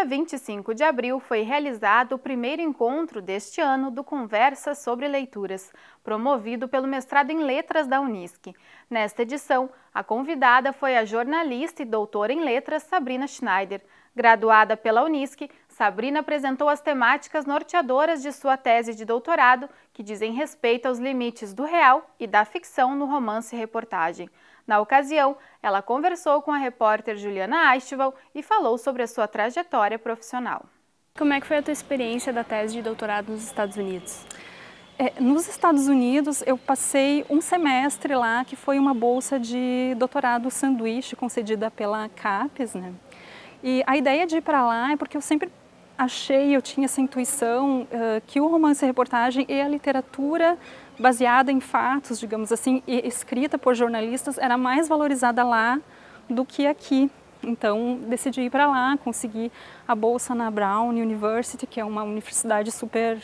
dia 25 de abril foi realizado o primeiro encontro deste ano do Conversa sobre Leituras, promovido pelo Mestrado em Letras da Unisc. Nesta edição, a convidada foi a jornalista e doutora em letras Sabrina Schneider. Graduada pela Unisc, Sabrina apresentou as temáticas norteadoras de sua tese de doutorado, que dizem respeito aos limites do real e da ficção no romance-reportagem. Na ocasião, ela conversou com a repórter Juliana Aistival e falou sobre a sua trajetória profissional. Como é que foi a tua experiência da tese de doutorado nos Estados Unidos? Nos Estados Unidos, eu passei um semestre lá, que foi uma bolsa de doutorado sanduíche concedida pela CAPES, né? E a ideia de ir para lá é porque eu sempre eu tinha essa intuição que o romance-reportagem e a literatura baseada em fatos, digamos assim, e escrita por jornalistas, era mais valorizada lá do que aqui. Então, decidi ir para lá, consegui a bolsa na Brown University, que é uma universidade super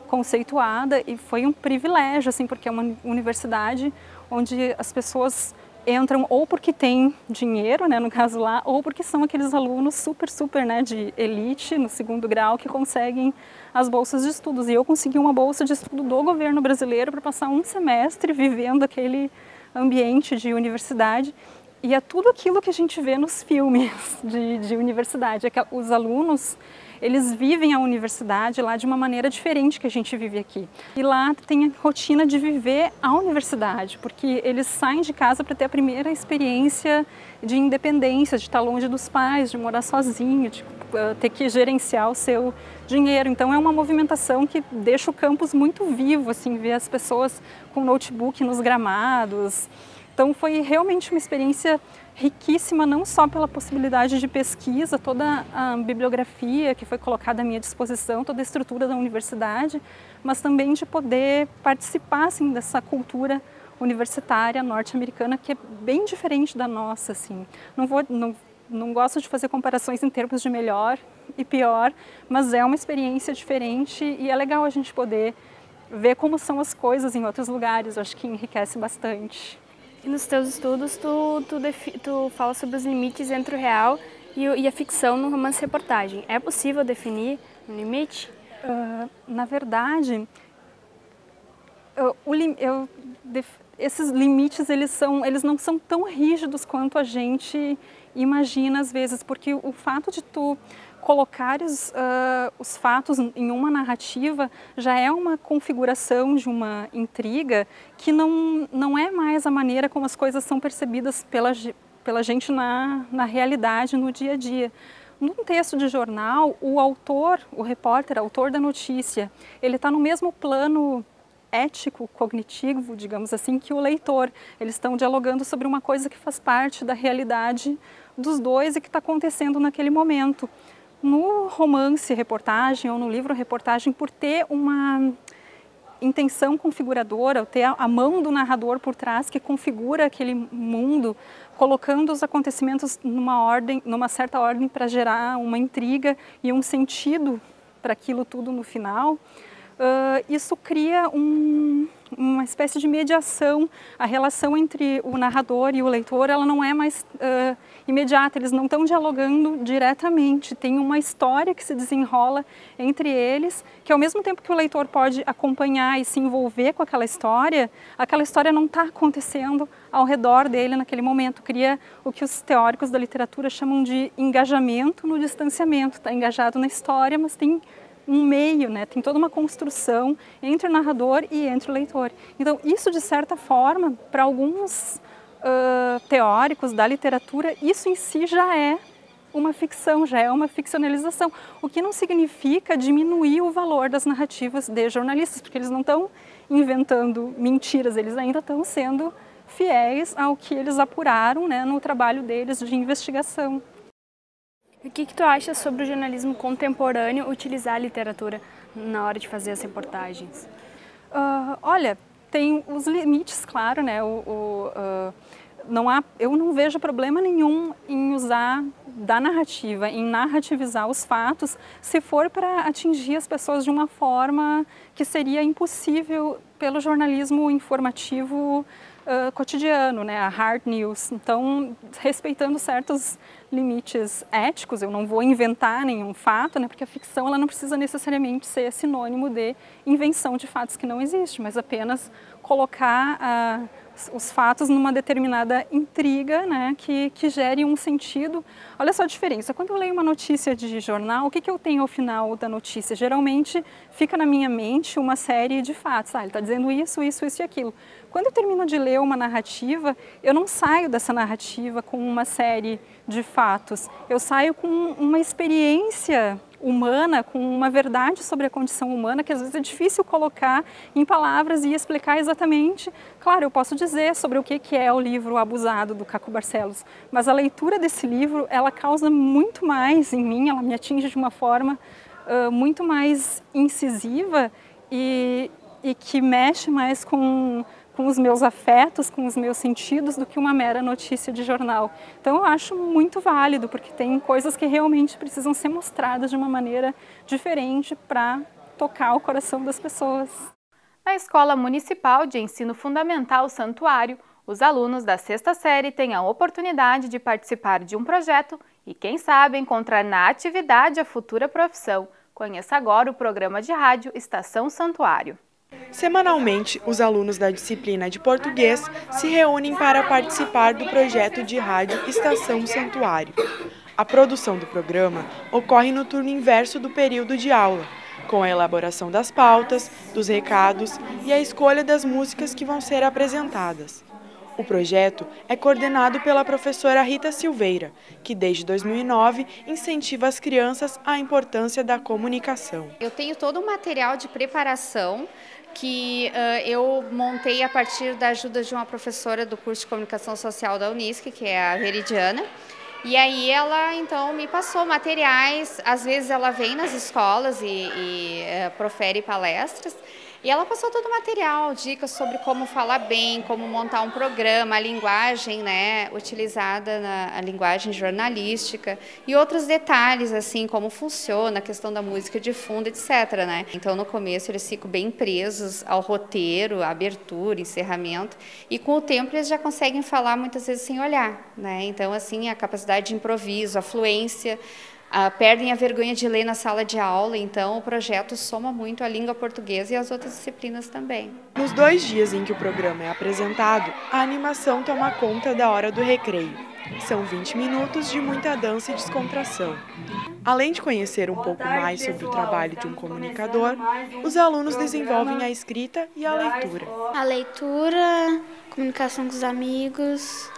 conceituada, e foi um privilégio, assim, porque é uma universidade onde as pessoas entram ou porque tem dinheiro, né, no caso lá, ou porque são aqueles alunos super, né, de elite no segundo grau que conseguem as bolsas de estudos. E eu consegui uma bolsa de estudo do governo brasileiro para passar um semestre vivendo aquele ambiente de universidade. E é tudo aquilo que a gente vê nos filmes de universidade. É que os alunos, eles vivem a universidade lá de uma maneira diferente que a gente vive aqui. E lá tem a rotina de viver a universidade, porque eles saem de casa para ter a primeira experiência de independência, de estar longe dos pais, de morar sozinho, de ter que gerenciar o seu dinheiro. Então é uma movimentação que deixa o campus muito vivo, assim, ver as pessoas com notebook nos gramados. Então foi realmente uma experiência riquíssima, não só pela possibilidade de pesquisa, toda a bibliografia que foi colocada à minha disposição, toda a estrutura da universidade, mas também de poder participar, assim, dessa cultura universitária norte-americana, que é bem diferente da nossa, assim. Não gosto de fazer comparações em termos de melhor e pior, mas é uma experiência diferente e é legal a gente poder ver como são as coisas em outros lugares. Eu acho que enriquece bastante. E nos teus estudos, tu fala sobre os limites entre o real e a ficção no romance-reportagem. É possível definir um limite? Na verdade, esses limites eles não são tão rígidos quanto a gente imagina às vezes, porque o fato de tu colocares os fatos em uma narrativa já é uma configuração de uma intriga que não é mais a maneira como as coisas são percebidas pela gente na realidade, no dia a dia. Num texto de jornal, o autor, o repórter, autor da notícia, ele está no mesmo plano ético, cognitivo, digamos assim, que o leitor. Eles estão dialogando sobre uma coisa que faz parte da realidade dos dois e que está acontecendo naquele momento. No romance-reportagem ou no livro-reportagem, por ter uma intenção configuradora, ter a mão do narrador por trás que configura aquele mundo, colocando os acontecimentos numa certa ordem para gerar uma intriga e um sentido para aquilo tudo no final, isso cria uma espécie de mediação. A relação entre o narrador e o leitor, ela não é mais imediata, eles não estão dialogando diretamente. Tem uma história que se desenrola entre eles, que ao mesmo tempo que o leitor pode acompanhar e se envolver com aquela história não está acontecendo ao redor dele naquele momento. Cria o que os teóricos da literatura chamam de engajamento no distanciamento. Está engajado na história, mas tem um meio, né? Tem toda uma construção entre o narrador e entre o leitor. Então, isso, de certa forma, para alguns teóricos da literatura, isso em si já é uma ficção, já é uma ficcionalização, o que não significa diminuir o valor das narrativas de jornalistas, porque eles não estão inventando mentiras, eles ainda estão sendo fiéis ao que eles apuraram, né, no trabalho deles de investigação. O que tu acha sobre o jornalismo contemporâneo utilizar a literatura na hora de fazer as reportagens? Olha, tem os limites, claro, né? Eu não vejo problema nenhum em usar da narrativa, em narrativizar os fatos, se for para atingir as pessoas de uma forma que seria impossível pelo jornalismo informativo cotidiano, né, a hard news. Então, respeitando certos limites éticos, eu não vou inventar nenhum fato, né, porque a ficção ela não precisa necessariamente ser sinônimo de invenção de fatos que não existem, mas apenas colocar os fatos numa determinada intriga, né, que gere um sentido. Olha só a diferença, quando eu leio uma notícia de jornal, o que eu tenho ao final da notícia? Geralmente fica na minha mente uma série de fatos, ele está dizendo isso, isso, isso e aquilo. Quando eu termino de ler uma narrativa, eu não saio dessa narrativa com uma série de fatos, eu saio com uma experiência humana, com uma verdade sobre a condição humana, que às vezes é difícil colocar em palavras e explicar exatamente. Claro, eu posso dizer sobre o que é o livro Abusado, do Caco Barcelos, mas a leitura desse livro, ela causa muito mais em mim, ela me atinge de uma forma muito mais incisiva e que mexe mais com os meus afetos, com os meus sentidos, do que uma mera notícia de jornal. Então eu acho muito válido, porque tem coisas que realmente precisam ser mostradas de uma maneira diferente para tocar o coração das pessoas. Na Escola Municipal de Ensino Fundamental Santuário, os alunos da 6ª série têm a oportunidade de participar de um projeto e, quem sabe, encontrar na atividade a futura profissão. Conheça agora o programa de rádio Estação Santuário. Semanalmente, os alunos da disciplina de português se reúnem para participar do projeto de rádio Estação Santuário. A produção do programa ocorre no turno inverso do período de aula, com a elaboração das pautas, dos recados e a escolha das músicas que vão ser apresentadas. O projeto é coordenado pela professora Rita Silveira, que desde 2009 incentiva as crianças à importância da comunicação. Eu tenho todo um material de preparação que eu montei a partir da ajuda de uma professora do curso de Comunicação Social da Unisc, que é a Veridiana. E aí ela, então, me passou materiais, às vezes ela vem nas escolas e profere palestras, e ela passou todo o material, dicas sobre como falar bem, como montar um programa, a linguagem, né, utilizada a linguagem jornalística e outros detalhes, assim, como funciona a questão da música de fundo, etc, né. Então, no começo, eles ficam bem presos ao roteiro, à abertura, encerramento, e com o tempo eles já conseguem falar muitas vezes sem olhar, né. Então, assim, a capacidade de improviso, a fluência, perdem a vergonha de ler na sala de aula, então o projeto soma muito a língua portuguesa e as outras disciplinas também. Nos 2 dias em que o programa é apresentado, a animação toma conta da hora do recreio. São 20 minutos de muita dança e descontração. Além de conhecer um pouco mais sobre o trabalho de um comunicador, os alunos desenvolvem a escrita e a leitura. A leitura, comunicação com os amigos,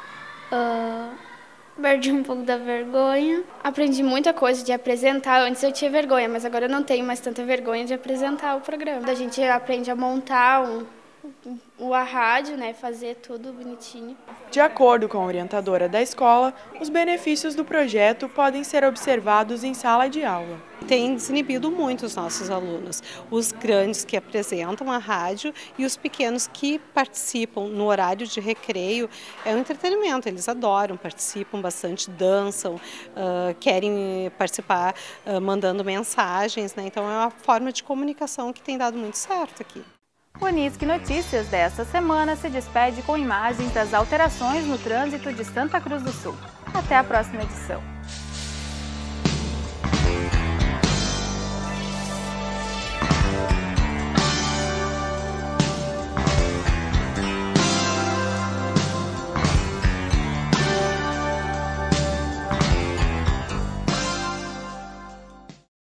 perdi um pouco da vergonha. Aprendi muita coisa de apresentar. Antes eu tinha vergonha, mas agora eu não tenho mais tanta vergonha de apresentar o programa. A gente aprende a montar a rádio, né, fazer tudo bonitinho. De acordo com a orientadora da escola, os benefícios do projeto podem ser observados em sala de aula. Tem desinibido muito os nossos alunos, os grandes que apresentam a rádio e os pequenos que participam no horário de recreio. É um entretenimento, eles adoram, participam bastante, dançam, querem participar mandando mensagens, né? Então é uma forma de comunicação que tem dado muito certo aqui. O Unisc Notícias desta semana se despede com imagens das alterações no trânsito de Santa Cruz do Sul. Até a próxima edição.